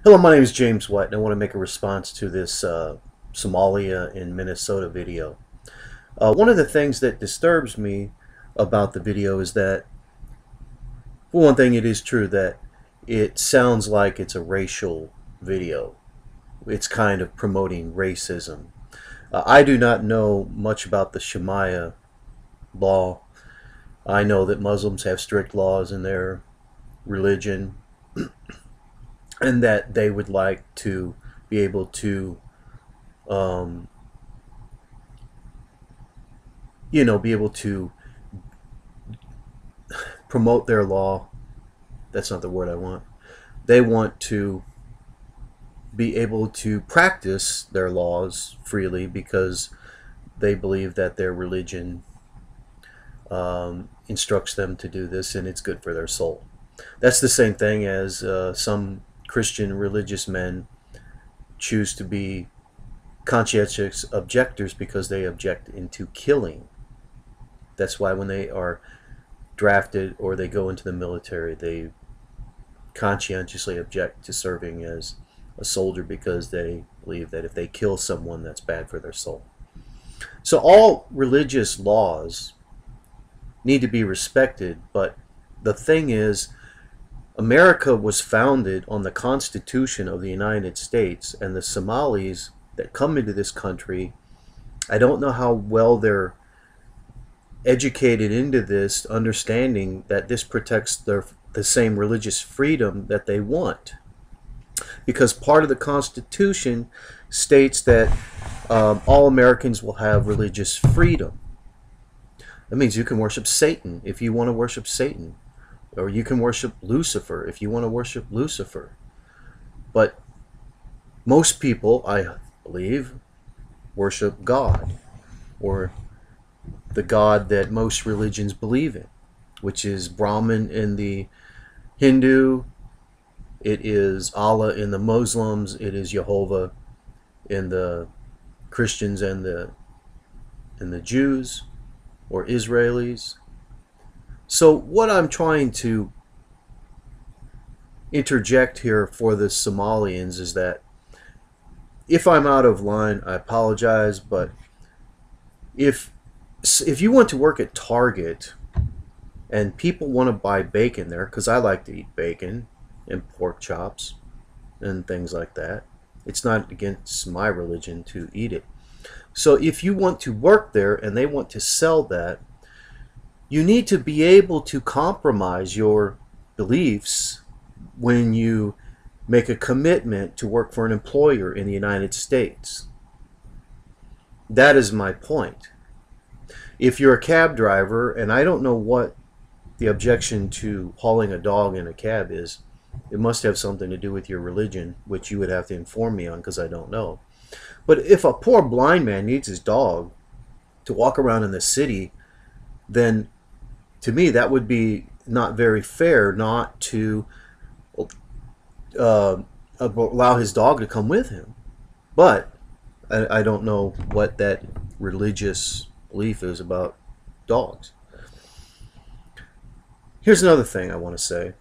Hello, my name is James White, and I want to make a response to this Somalia in Minnesota video. One of the things that disturbs me about the video is that, for one thing, it is true that it sounds like it's a racial video. It's kind of promoting racism. I do not know much about the Sharia law. I know that Muslims have strict laws in their religion, and that they would like to be able to, um, be able to promote their law. That's not the word I want. They want to be able to practice their laws freely because they believe that their religion instructs them to do this, and it's good for their soul. That's the same thing as some Christian religious men choose to be conscientious objectors because they object into killing. That's why when they are drafted or they go into the military, they conscientiously object to serving as a soldier because they believe that if they kill someone, that's bad for their soul. So all religious laws need to be respected, but the thing is, America was founded on the Constitution of the United States, and the Somalis that come into this country, I don't know how well they're educated into this, understanding that this protects the same religious freedom that they want. Because part of the Constitution states that all Americans will have religious freedom. That means you can worship Satan if you want to worship Satan. Or you can worship Lucifer if you want to worship Lucifer. But most people, I believe, worship God, or the God that most religions believe in, which is Brahman in the Hindu, it is Allah in the Muslims, it is Jehovah in the Christians and the Jews, or Israelis. So what I'm trying to interject here for the Somalians is that, if I'm out of line, I apologize, but if you want to work at Target and people want to buy bacon there, because I like to eat bacon and pork chops and things like that, it's not against my religion to eat it. So if you want to work there and they want to sell that, you need to be able to compromise your beliefs when you make a commitment to work for an employer in the United States. That is my point. If you're a cab driver, and I don't know what the objection to hauling a dog in a cab is, it must have something to do with your religion, which you would have to inform me on because I don't know. But if a poor blind man needs his dog to walk around in the city, then to me that would be not very fair not to allow his dog to come with him. But I don't know what that religious belief is about dogs. Here's another thing I want to say.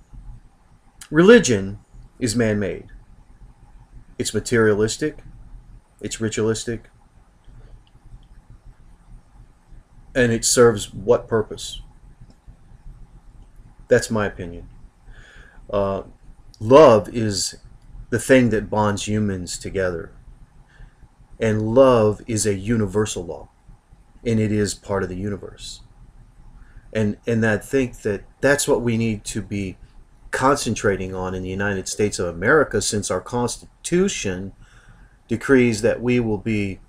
Religion is man-made. It's materialistic. It's ritualistic. And it serves what purpose? That's my opinion. Love is the thing that bonds humans together. And love is a universal law. And it is part of the universe. And I think that that's what we need to be concentrating on in the United States of America, since our Constitution decrees that we will be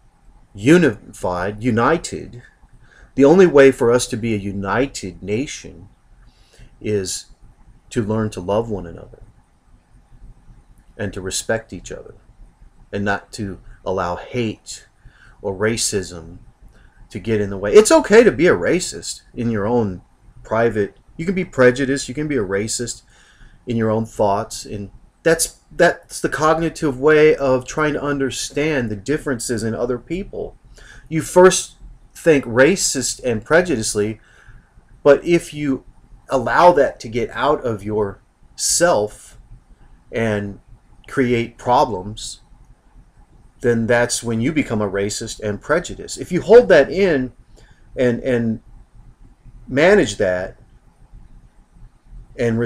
united. The only way for us to be a united nation is to learn to love one another and to respect each other, and not to allow hate or racism to get in the way. It's okay to be a racist in your own private. You can be prejudiced, you can be a racist in your own thoughts, and that's the cognitive way of trying to understand the differences in other people. You first think racist and prejudicedly, but if you allow that to get out of yourself and create problems, then that's when you become a racist and prejudiced. If you hold that in and manage that and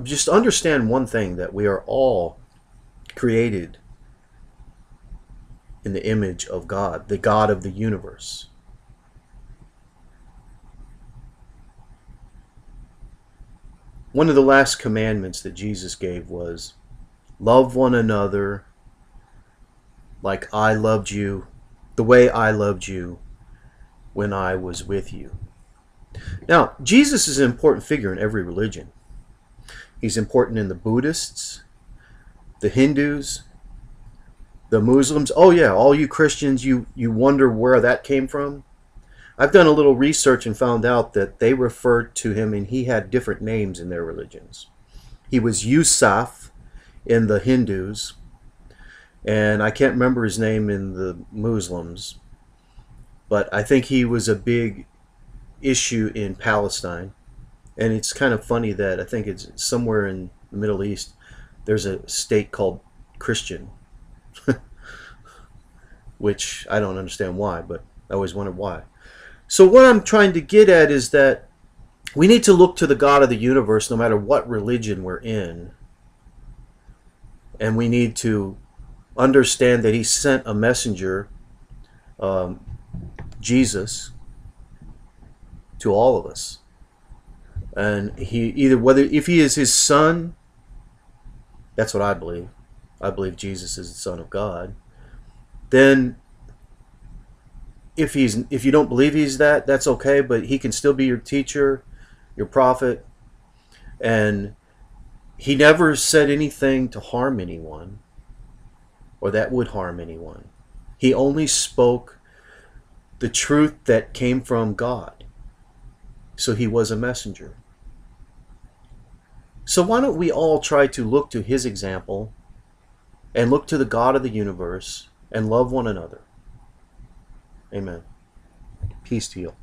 just understand one thing, that we are all created in the image of God, the God of the universe. One of the last commandments that Jesus gave was, love one another like I loved you, the way I loved you when I was with you. Now, Jesus is an important figure in every religion. He's important in the Buddhists, the Hindus, the Muslims. Oh yeah, all you Christians, you wonder where that came from? I've done a little research and found out that they referred to him, and he had different names in their religions. He was Yusuf in the Hindus, and I can't remember his name in the Muslims, but I think he was a big issue in Palestine. And it's kind of funny that I think it's somewhere in the Middle East, there's a state called Christian, which I don't understand why, but I always wondered why. So what I'm trying to get at is that we need to look to the God of the universe no matter what religion we're in. And we need to understand that he sent a messenger, Jesus, to all of us. And he if he is his son, that's what I believe. I believe Jesus is the Son of God. Then if you don't believe he's that, that's okay, but he can still be your teacher, your prophet. And he never said anything to harm anyone or that would harm anyone. He only spoke the truth that came from God. So he was a messenger. So why don't we all try to look to his example and look to the God of the universe and love one another. Amen. Peace to you.